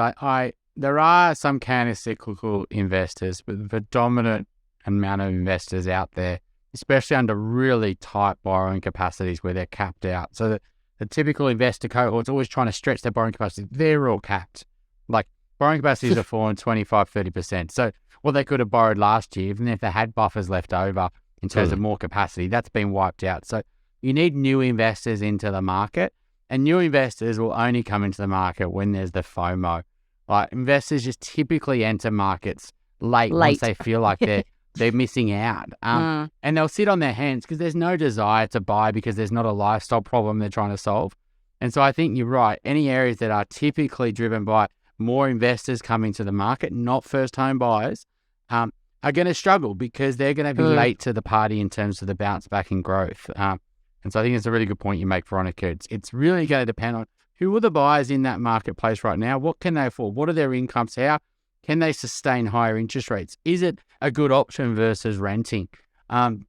there are some counter-cyclical investors, but the predominant amount of investors out there, especially under really tight borrowing capacities where they're capped out. So the typical investor cohort's always trying to stretch their borrowing capacity. They're all capped. Like borrowing capacities are fallen 25, 30%. So what they could have borrowed last year, even if they had buffers left over in terms of more capacity, that's been wiped out. So you need new investors into the market, and new investors will only come into the market when there's the FOMO. Like investors just typically enter markets late. Once they feel like they're missing out. And they'll sit on their hands because there's no desire to buy because there's not a lifestyle problem they're trying to solve. And so I think you're right. Any areas that are typically driven by more investors coming to the market, not first home buyers, are going to struggle because they're going to be late to the party in terms of the bounce back in growth. And so I think it's a really good point you make, Veronica. It's really going to depend on who are the buyers in that marketplace right now. What can they afford? What are their incomes? How can they sustain higher interest rates? Is it a good option versus renting? And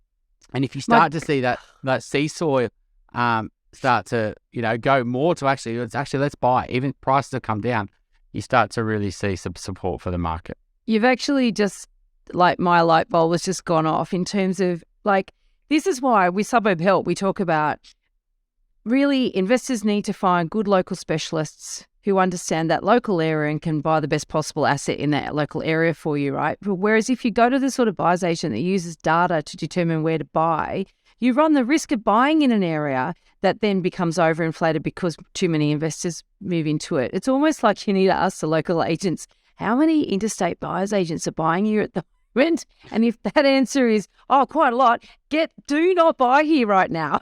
if you start to see that seesaw start to go more to let's buy, even if prices have come down, you start to really see some support for the market. You've actually just, my light bulb has just gone off in terms of, this is why with Suburb Help, we talk about really investors need to find good local specialists who understand that local area and can buy the best possible asset in that local area for you, right? Whereas if you go to the sort of buyer's agent that uses data to determine where to buy, you run the risk of buying in an area that then becomes overinflated because too many investors move into it. It's almost like you need to ask the local agents, how many interstate buyer's agents are buying here at the moment? And if that answer is, quite a lot, do not buy here right now.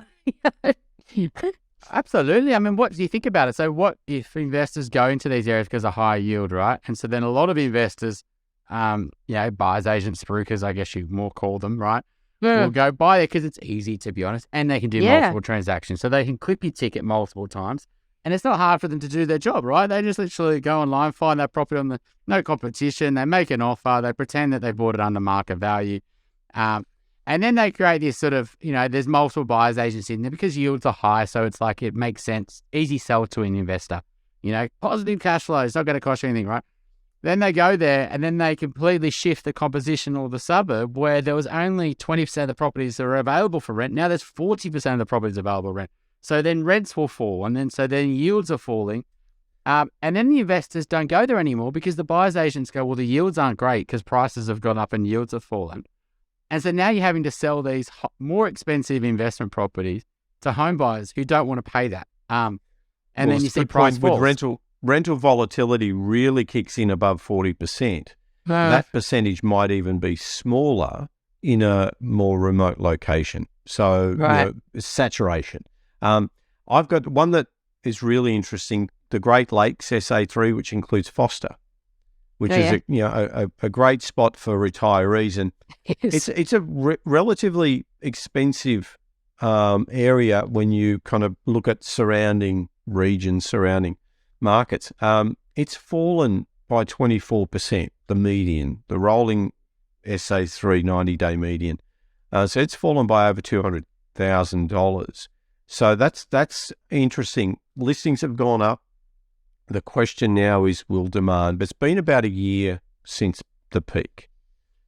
Absolutely. I mean, what do you think about it? So what if investors go into these areas because of high yield, right? And so then a lot of investors, buyers agents, brokers, I guess you more call them, right? Will go buy there because it's easy, to be honest, and they can do multiple transactions. So they can clip your ticket multiple times, and it's not hard for them to do their job, right? They just literally go online, find that property on no competition, they make an offer, they pretend that they bought it under market value, and then they create this sort of, there's multiple buyers agents in there because yields are high, so it's like it makes sense, easy sell to an investor, positive cash flow, it's not going to cost you anything, right? Then they go there and then they completely shift the composition of the suburb where there was only 20% of the properties that were available for rent. Now there's 40% of the properties available for rent. So then rents will fall and then yields are falling. And then the investors don't go there anymore because the buyer's agents go, well, the yields aren't great because prices have gone up and yields have fallen. And so now you're having to sell these more expensive investment properties to home buyers who don't want to pay that. And then you see price falls. With rental volatility really kicks in above 40%. That percentage might even be smaller in a more remote location. So saturation. I've got one that is really interesting, the Great Lakes SA3, which includes Foster, which is a great spot for retirees, and it's a relatively expensive area when you kind of look at surrounding regions, surrounding markets. It's fallen by 24%, the median, the rolling SA3 90-day median. So it's fallen by over $200,000. So that's interesting. Listings have gone up. The question now is, will demand? But it's been about a year since the peak.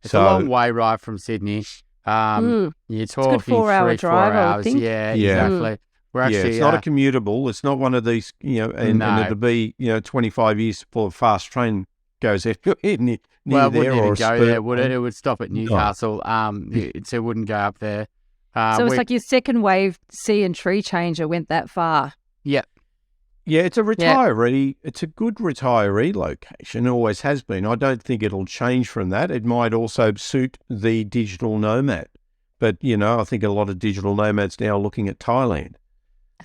It's a long way right from Sydney. You're talking it's a good 4-hour drive, 4 I would hours. think. Yeah, exactly. We're actually, it's not a commutable. It's not one of these, and it'll be, 25 years before a fast train goes there. Near well, it wouldn't there even or go there, would it? It would stop at Newcastle. It wouldn't go up there. So it's like your second wave sea and tree changer went that far. Yep. Yeah, it's a retiree. It's a good retiree location. It always has been. I don't think it'll change from that. It might also suit the digital nomad. But, I think a lot of digital nomads now are looking at Thailand.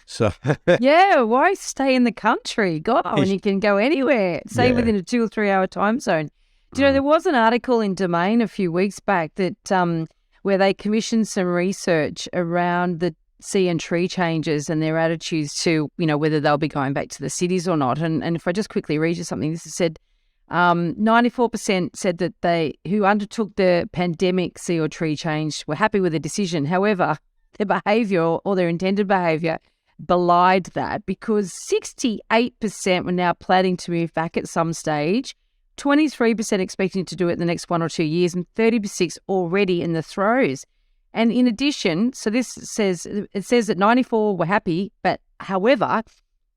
So yeah, why stay in the country? God, when you can go anywhere, say within a 2 or 3 hour time zone. Do you know, there was an article in Domain a few weeks back that where they commissioned some research around the sea and tree changes and their attitudes to, whether they'll be going back to the cities or not. And if I just quickly read you something, this has said 94% said that they who undertook the pandemic sea or tree change were happy with the decision. However, their behaviour or their intended behaviour belied that, because 68% were now planning to move back at some stage, 23% expecting to do it in the next 1 or 2 years, and 36% already in the throes. And in addition, so it says that 94% were happy, but however,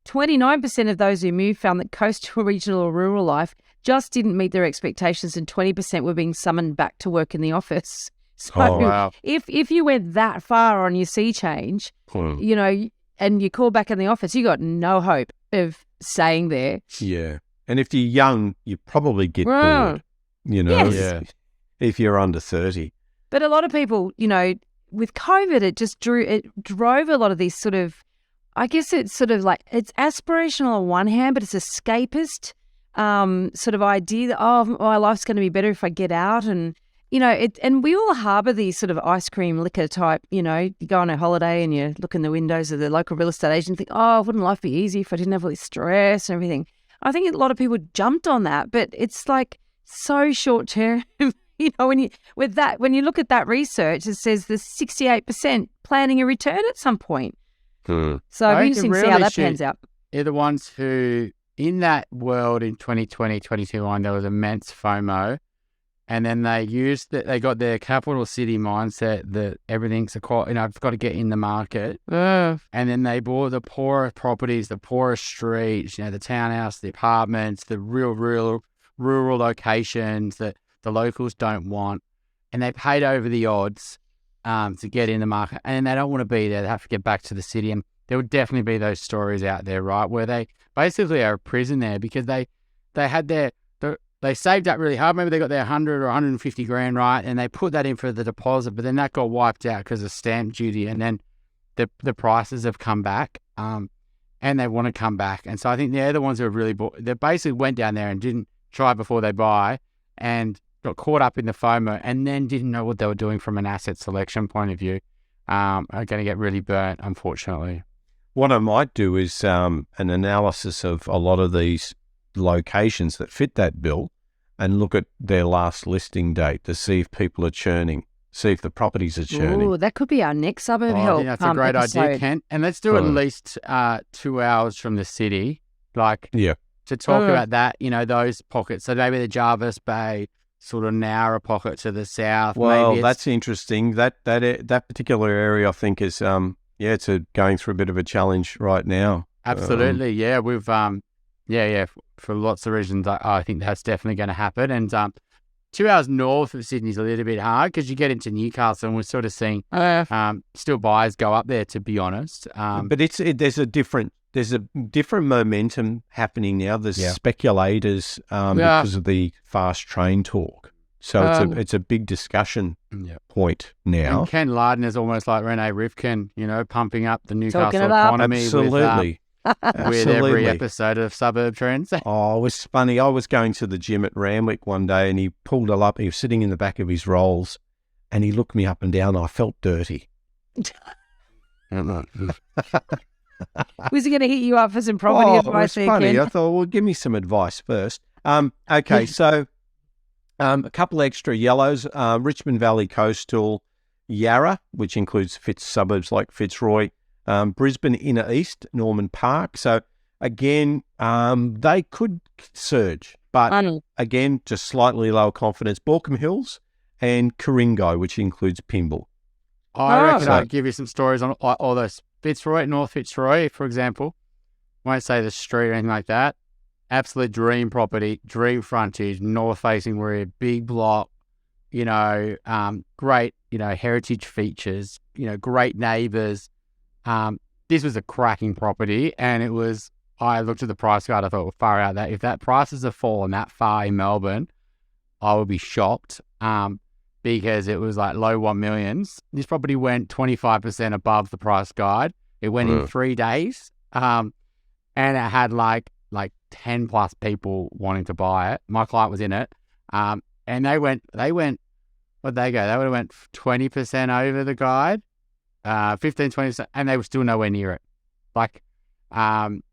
29% of those who moved found that coastal, regional or rural life just didn't meet their expectations, and 20% were being summoned back to work in the office. So if you went that far on your sea change, and you call back in the office, you got no hope of staying there. Yeah. And if you're young, you probably get bored, if you're under 30. But a lot of people, with COVID, it drove a lot of these sort of, I guess it's sort of like, it's aspirational on one hand, but it's escapist sort of idea that, my life's going to be better if I get out. And, and we all harbour these sort of ice cream liquor type, you go on a holiday and you look in the windows of the local real estate agent and think, wouldn't life be easy if I didn't have all this stress and everything? I think a lot of people jumped on that, but it's like so short term. When you look at that research, it says there's 68% planning a return at some point. So it'll be interesting to see how that pans out. They're the ones who, in that world in 2020, 2021, there was immense FOMO, and then they got their capital city mindset that everything's I've got to get in the market, and then they bought the poorer properties, the poorer streets, the townhouse, the apartments, the real rural locations that the locals don't want, and they paid over the odds to get in the market, and they don't want to be there. They have to get back to the city, and there would definitely be those stories out there, right, where they basically are a prison there because they had they saved up really hard. Maybe they got their 100 or 150 grand, right, and they put that in for the deposit, but then that got wiped out because of stamp duty, and then the prices have come back, and they want to come back, and so I think they're the ones who are really they basically went down there and didn't try before they buy, and got caught up in the FOMO, and then didn't know what they were doing from an asset selection point of view. Are going to get really burnt, unfortunately. What I might do is an analysis of a lot of these locations that fit that bill and look at their last listing date to see if people are churning, see if the properties are churning. That could be our next Suburb Help. I think that's a great idea, Kent. And let's do at least 2 hours from the city, to talk about that, those pockets. So maybe the Jarvis Bay, sort of Nowra pocket to the south. Well, that's interesting. That particular area, I think, is it's going through a bit of a challenge right now. Absolutely, We've for lots of reasons, I think that's definitely going to happen. And 2 hours north of Sydney's a little bit hard because you get into Newcastle and we're sort of seeing still buyers go up there, to be honest. But there's a different momentum happening now. There's speculators because of the fast train talk. So it's a big discussion point now. And Kent Lardner's almost like Renee Rivkin, pumping up the Newcastle economy Absolutely. with every episode of Suburb Trends. Oh, it was funny. I was going to the gym at Randwick one day and he pulled it up. He was sitting in the back of his rolls and he looked me up and down. I felt dirty. Was he going to hit you up for some property advice? It was funny. I thought, well, give me some advice first. Okay, so a couple extra yellows. Richmond Valley Coastal, Yarra, which includes suburbs like Fitzroy, Brisbane Inner East, Norman Park. So again, they could surge, but again, just slightly lower confidence. Baulkham Hills and Ku-ring-gai, which includes Pymble. I reckon I'd give you some stories on all those. Fitzroy, North Fitzroy, for example. Won't say the street or anything like that. Absolute dream property, dream frontage, north-facing rear, big block, great, heritage features, great neighbours. This was a cracking property, and I looked at the price guide, I thought, well, far out that. If that prices have fallen that far in Melbourne, I would be shocked, because it was like low 1 millions. This property went 25% above the price guide. It went in 3 days, and it had like 10 plus people wanting to buy it. My client was in it, and they went. What'd they go? They would have went 20% over the guide, 15-20%, and they were still nowhere near it. And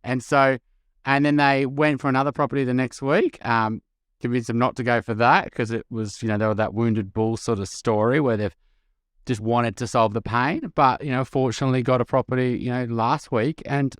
then they went for another property the next week. Convinced them not to go for that because it was, they were that wounded bull sort of story where they've just wanted to solve the pain. But, fortunately got a property, last week and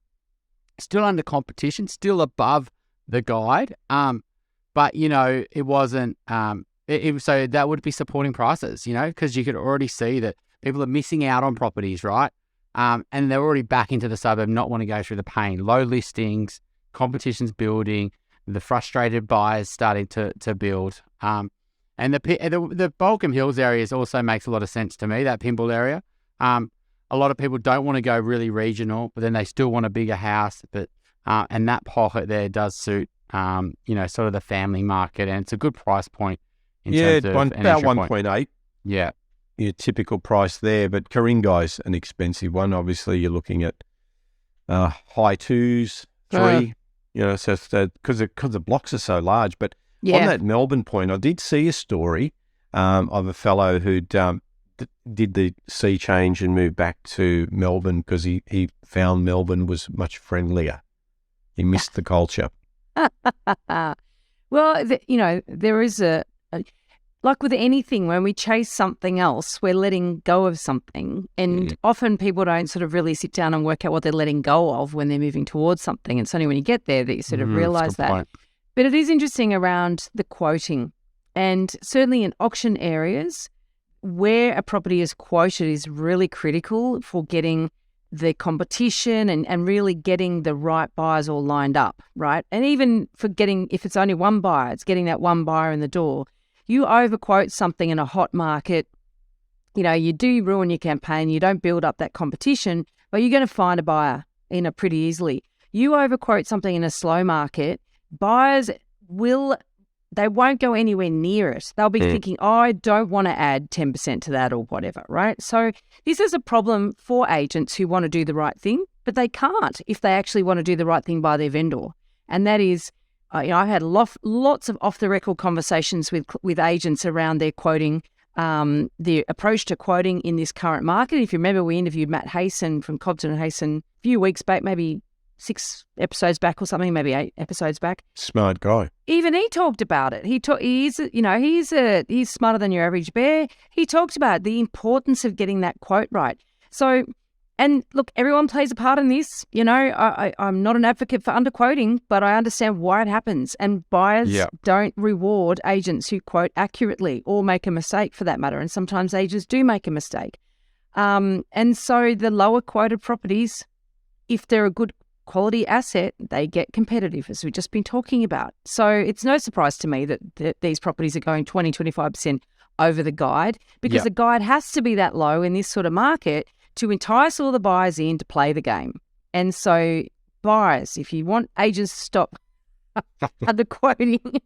still under competition, still above the guide. But, it wasn't, so that would be supporting prices, because you could already see that people are missing out on properties, right? And they're already back into the suburb, not want to go through the pain. Low listings, competition's building, the frustrated buyers starting to build. And the Baulkham Hills areas also makes a lot of sense to me, that Pymble area. A lot of people don't want to go really regional, but then they still want a bigger house. But and that pocket there does suit, sort of the family market, and it's a good price point in terms of about 1.8. Yeah. Your typical price there, but Ku-ring-gai's an expensive one. Obviously, you're looking at high 2s, 3. So because the blocks are so large. But on that Melbourne point, I did see a story of a fellow who did the sea change and moved back to Melbourne because he found Melbourne was much friendlier. He missed the culture. Well, there is like with anything, when we chase something else, we're letting go of something. And often people don't sort of really sit down and work out what they're letting go of when they're moving towards something. It's only when you get there that you sort of realise that. Point. But it is interesting around the quoting. And certainly in auction areas, where a property is quoted is really critical for getting the competition and really getting the right buyers all lined up, right? And even for getting, if it's only one buyer, it's getting that one buyer in the door. You overquote something in a hot market, you do ruin your campaign, you don't build up that competition, but you're going to find a buyer pretty easily. You overquote something in a slow market, buyers they won't go anywhere near it. They'll be thinking, I don't want to add 10% to that or whatever, right? So this is a problem for agents who want to do the right thing, but they can't if they actually want to do the right thing by their vendor. And that is, I've had lots of off-the-record conversations with agents around their quoting, their approach to quoting in this current market. If you remember, we interviewed Matt Hayson from Cobden & Hayson a few weeks back, maybe 6 episodes back or something, maybe 8 episodes back. Smart guy. Even he talked about it. He's smarter than your average bear. He talked about the importance of getting that quote right. So, and look, everyone plays a part in this. I'm not an advocate for underquoting, but I understand why it happens. And buyers don't reward agents who quote accurately or make a mistake for that matter. And sometimes agents do make a mistake. And so the lower quoted properties, if they're a good quality asset, they get competitive, as we've just been talking about. So it's no surprise to me that these properties are going 20, 25% over the guide, because the guide has to be that low in this sort of market to entice all the buyers in to play the game. And so buyers, if you want agents to stop underquoting,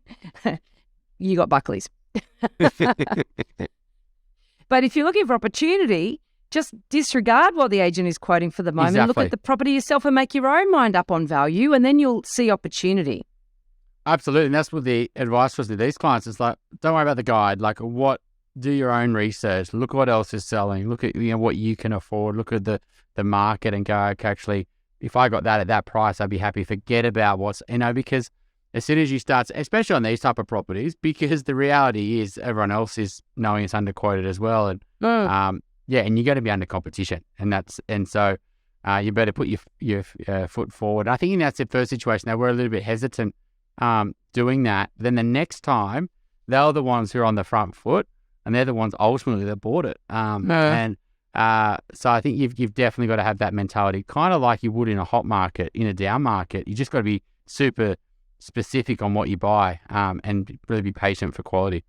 you got Buckley's. But if you're looking for opportunity, just disregard what the agent is quoting for the moment. Exactly. Look at the property yourself and make your own mind up on value, and then you'll see opportunity. Absolutely. And that's what the advice was to these clients. It's like, don't worry about the guide. Like, do your own research. Look what else is selling. Look at what you can afford. Look at the market and go, okay, actually, if I got that at that price, I'd be happy. Forget about because as soon as you start, especially on these type of properties, because the reality is everyone else is knowing it's underquoted as well. And and you got to be under competition. And so you better put your foot forward. I think that's the first situation. They were a little bit hesitant doing that. Then the next time, they're the ones who are on the front foot, and they're the ones ultimately that bought it. So I think you've definitely got to have that mentality, kind of like you would in a hot market, in a down market. You just got to be super specific on what you buy, and really be patient for quality.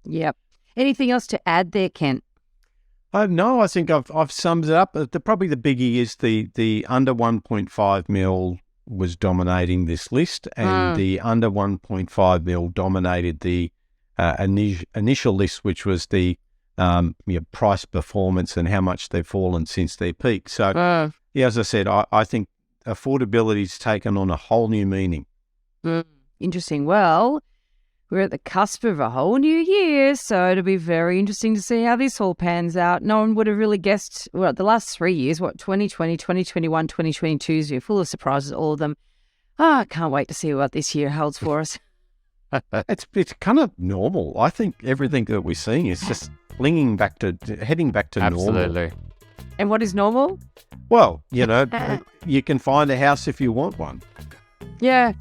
Yep. Anything else to add there, Kent? No, I think I've summed it up. Probably the biggie is the under 1.5 mil was dominating this list, and the under 1.5 mil dominated the initial list, which was the price performance and how much they've fallen since their peak. So, as I said, I think affordability's taken on a whole new meaning. Interesting. Well, we're at the cusp of a whole new year, so it'll be very interesting to see how this all pans out. No one would have really guessed, the last 3 years, 2020, 2021, 2022, so you're full of surprises, all of them. I can't wait to see what this year holds for us. It's kind of normal. I think everything that we're seeing is just heading back to normal. Absolutely. And what is normal? Well, you can find a house if you want one. Yeah,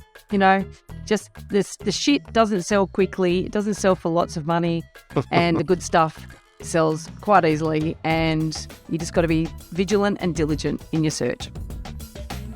just the shit doesn't sell quickly. It doesn't sell for lots of money, and the good stuff sells quite easily, and you just got to be vigilant and diligent in your search.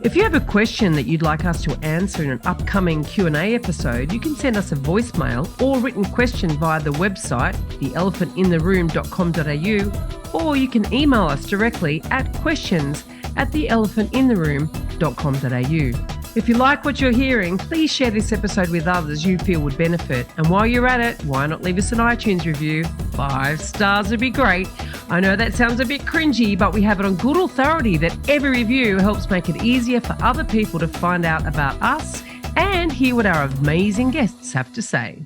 If you have a question that you'd like us to answer in an upcoming Q&A episode, you can send us a voicemail or written question via the website, theelephantintheroom.com.au, or you can email us directly at questions@theelephantintheroom.com.au. If you like what you're hearing, please share this episode with others you feel would benefit. And while you're at it, why not leave us an iTunes review? 5 stars would be great. I know that sounds a bit cringy, but we have it on good authority that every review helps make it easier for other people to find out about us and hear what our amazing guests have to say.